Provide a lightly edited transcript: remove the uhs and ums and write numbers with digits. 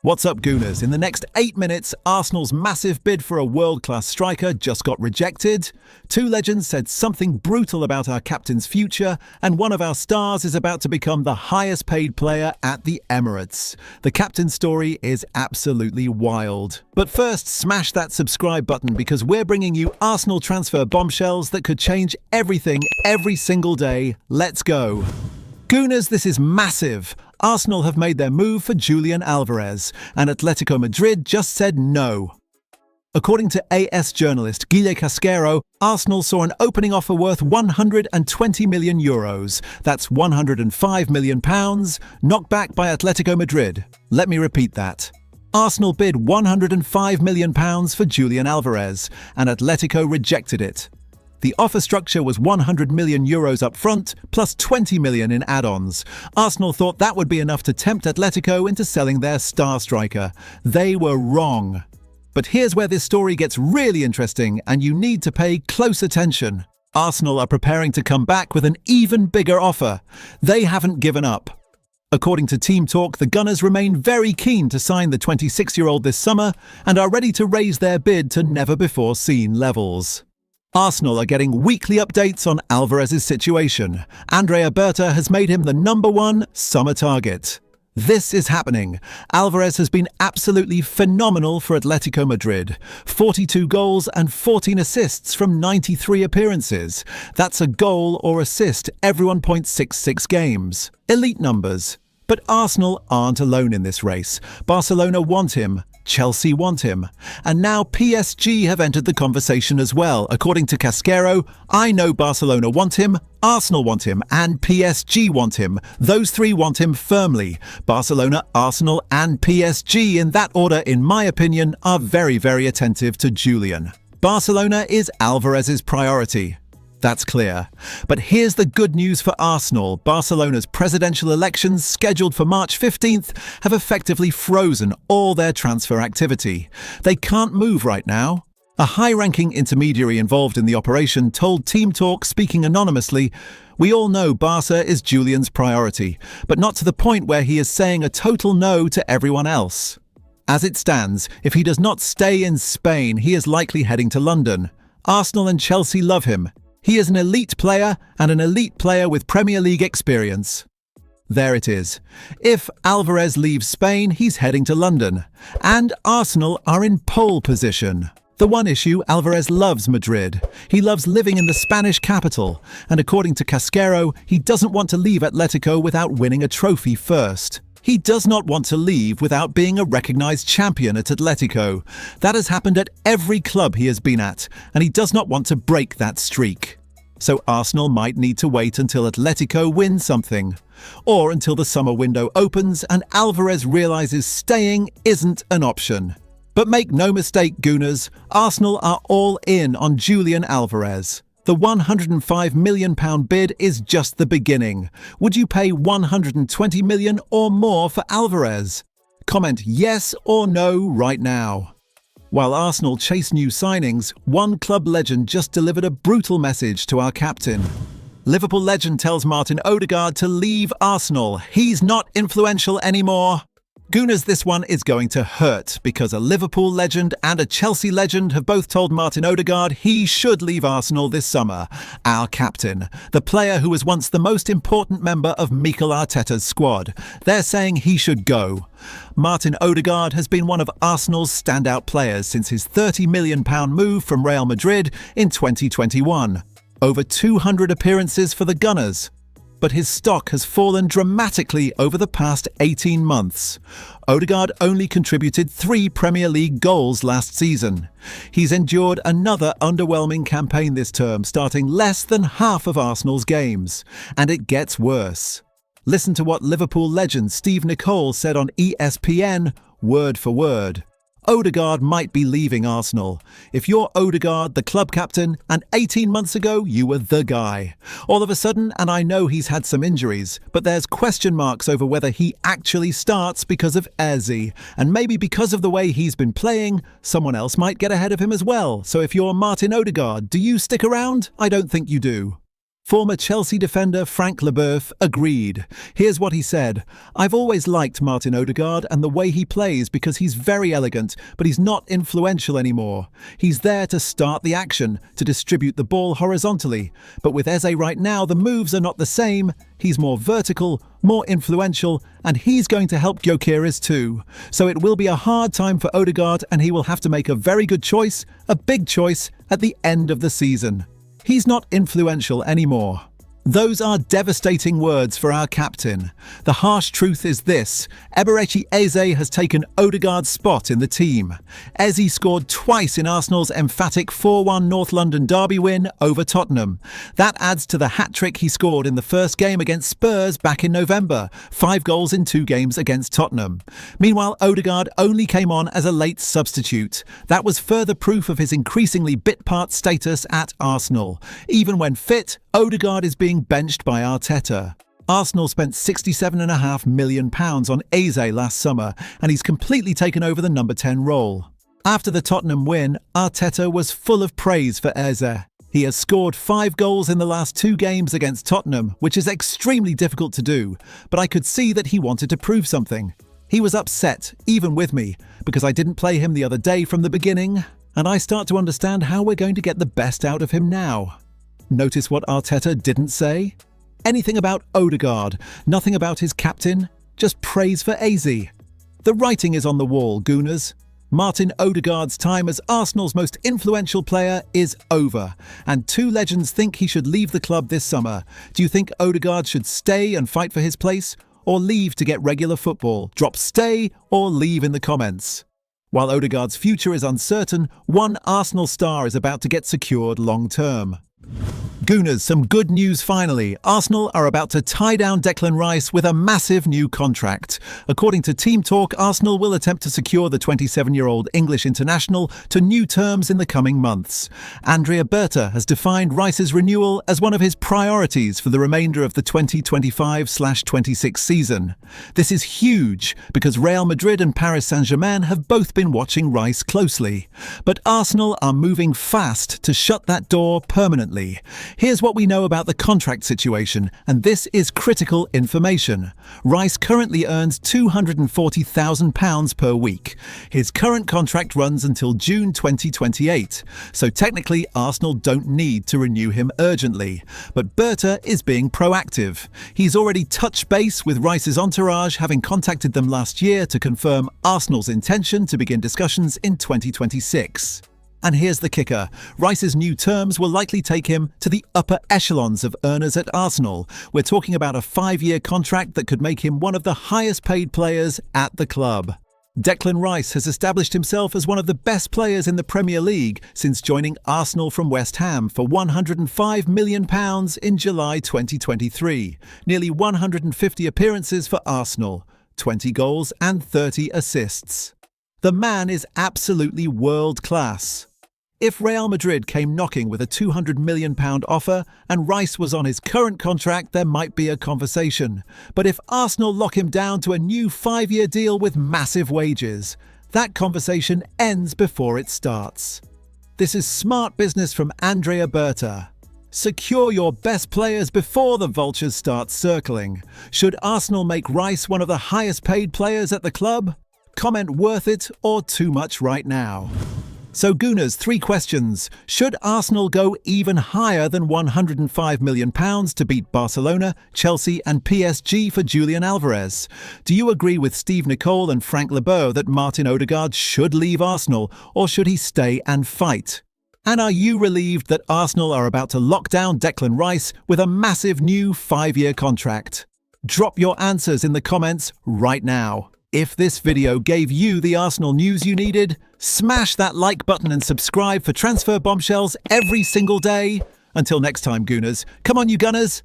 What's up, Gooners? In the next 8 minutes, Arsenal's massive bid for a world-class striker just got rejected. Two legends said something brutal about our captain's future, and one of our stars is about to become the highest-paid player at the Emirates. The captain's story is absolutely wild. But first, smash that subscribe button because we're bringing you Arsenal transfer bombshells that could change everything every single day. Let's go. Gooners, this is massive. Arsenal have made their move for Julian Alvarez, and Atletico Madrid just said no. According to AS journalist Guille Casquero, Arsenal saw an opening offer worth €120 million. That's £105 million, knocked back by Atletico Madrid. Let me repeat that. Arsenal bid £105 million for Julian Alvarez, and Atletico rejected it. The offer structure was €100 million up front, plus $20 million in add-ons. Arsenal thought that would be enough to tempt Atletico into selling their star striker. They were wrong. But here's where this story gets really interesting, and you need to pay close attention. Arsenal are preparing to come back with an even bigger offer. They haven't given up. According to Team Talk, the Gunners remain very keen to sign the 26-year-old this summer and are ready to raise their bid to never-before-seen levels. Arsenal are getting weekly updates on Alvarez's situation. Andrea Berta has made him the #1 summer target. This is happening. Alvarez has been absolutely phenomenal for Atletico Madrid. 42 goals and 14 assists from 93 appearances. That's a goal or assist every 1.66 games. Elite numbers. But Arsenal aren't alone in this race. Barcelona want him. Chelsea want him. And now PSG have entered the conversation as well. According to Casquero, I know Barcelona want him, Arsenal want him, and PSG want him. Those three want him firmly. Barcelona, Arsenal, and PSG, in that order, in my opinion, are very, very attentive to Julian. Barcelona is Alvarez's priority. That's clear. But here's the good news for Arsenal. Barcelona's presidential elections, scheduled for March 15th, have effectively frozen all their transfer activity. They can't move right now. A high-ranking intermediary involved in the operation told Team Talk, speaking anonymously, "We all know Barca is Julian's priority, but not to the point where he is saying a total no to everyone else. As it stands, if he does not stay in Spain, he is likely heading to London. Arsenal and Chelsea love him. He is an elite player and an elite player with Premier League experience." There it is. If Alvarez leaves Spain, he's heading to London. And Arsenal are in pole position. The one issue, Alvarez loves Madrid. He loves living in the Spanish capital. And according to Casquero, he doesn't want to leave Atletico without winning a trophy first. He does not want to leave without being a recognised champion at Atletico. That has happened at every club he has been at, and he does not want to break that streak. So Arsenal might need to wait until Atletico win something, or until the summer window opens and Alvarez realises staying isn't an option. But make no mistake, Gooners, Arsenal are all in on Julian Alvarez. The £105 million bid is just the beginning. Would you pay £120 million or more for Alvarez? Comment yes or no right now. While Arsenal chase new signings, one club legend just delivered a brutal message to our captain. Liverpool legend tells Martin Odegaard to leave Arsenal. He's not influential anymore. Gooners, this one is going to hurt because a Liverpool legend and a Chelsea legend have both told Martin Odegaard he should leave Arsenal this summer. Our captain, the player who was once the most important member of Mikel Arteta's squad. They're saying he should go. Martin Odegaard has been one of Arsenal's standout players since his £30 million move from Real Madrid in 2021. Over 200 appearances for the Gunners. But his stock has fallen dramatically over the past 18 months. Odegaard only contributed 3 Premier League goals last season. He's endured another underwhelming campaign this term, starting less than half of Arsenal's games. And it gets worse. Listen to what Liverpool legend Steve Nicol said on ESPN, word for word. Odegaard might be leaving Arsenal. If you're Odegaard, the club captain, and 18 months ago you were the guy. All of a sudden, and I know he's had some injuries, but there's question marks over whether he actually starts because of Eze. And maybe because of the way he's been playing, someone else might get ahead of him as well. So if you're Martin Odegaard, do you stick around? I don't think you do. Former Chelsea defender Frank Leboeuf agreed. Here's what he said. "I've always liked Martin Odegaard and the way he plays because he's very elegant, but he's not influential anymore. He's there to start the action, to distribute the ball horizontally. But with Eze right now, the moves are not the same. He's more vertical, more influential, and he's going to help Gyökeres too. So it will be a hard time for Odegaard, and he will have to make a very good choice, a big choice, at the end of the season. He's not influential anymore." Those are devastating words for our captain. The harsh truth is this: Eberechi Eze has taken Odegaard's spot in the team. Eze scored twice in Arsenal's emphatic 4-1 North London derby win over Tottenham. That adds to the hat-trick he scored in the first game against Spurs back in November, 5 goals in 2 games against Tottenham. Meanwhile, Odegaard only came on as a late substitute. That was further proof of his increasingly bit-part status at Arsenal. Even when fit, Odegaard is being benched by Arteta. Arsenal spent £67.5 million on Eze last summer, and he's completely taken over the number 10 role. After the Tottenham win, Arteta was full of praise for Eze. He has scored 5 goals in the last 2 games against Tottenham, which is extremely difficult to do, but I could see that he wanted to prove something. He was upset, even with me, because I didn't play him the other day from the beginning, and I start to understand how we're going to get the best out of him now. Notice what Arteta didn't say? Anything about Odegaard, nothing about his captain, just praise for Eze. The writing is on the wall, Gooners. Martin Odegaard's time as Arsenal's most influential player is over, and 2 legends think he should leave the club this summer. Do you think Odegaard should stay and fight for his place, or leave to get regular football? Drop stay or leave in the comments. While Odegaard's future is uncertain, one Arsenal star is about to get secured long-term. Gooners, some good news finally. Arsenal are about to tie down Declan Rice with a massive new contract. According to Team Talk, Arsenal will attempt to secure the 27-year-old English international to new terms in the coming months. Andrea Berta has defined Rice's renewal as one of his priorities for the remainder of the 2025/26 season. This is huge because Real Madrid and Paris Saint-Germain have both been watching Rice closely. But Arsenal are moving fast to shut that door permanently. Here's what we know about the contract situation, and this is critical information. Rice currently earns £240,000 per week. His current contract runs until June 2028, so technically Arsenal don't need to renew him urgently. But Berta is being proactive. He's already touched base with Rice's entourage, having contacted them last year to confirm Arsenal's intention to begin discussions in 2026. And here's the kicker. Rice's new terms will likely take him to the upper echelons of earners at Arsenal. We're talking about a 5-year contract that could make him one of the highest paid players at the club. Declan Rice has established himself as one of the best players in the Premier League since joining Arsenal from West Ham for £105 million in July 2023. Nearly 150 appearances for Arsenal, 20 goals and 30 assists. The man is absolutely world-class. If Real Madrid came knocking with a £200 million offer and Rice was on his current contract, there might be a conversation. But if Arsenal lock him down to a new 5-year deal with massive wages, that conversation ends before it starts. This is smart business from Andrea Berta. Secure your best players before the vultures start circling. Should Arsenal make Rice one of the highest paid players at the club? Comment worth it or too much right now. So Gooners, 3 questions. Should Arsenal go even higher than £105 million to beat Barcelona, Chelsea and PSG for Julian Alvarez? Do you agree with Steve Nicol and Frank Leboeuf that Martin Odegaard should leave Arsenal, or should he stay and fight? And are you relieved that Arsenal are about to lock down Declan Rice with a massive new 5-year contract? Drop your answers in the comments right now. If this video gave you the Arsenal news you needed, smash that like button and subscribe for transfer bombshells every single day. Until next time, Gooners, come on you Gunners!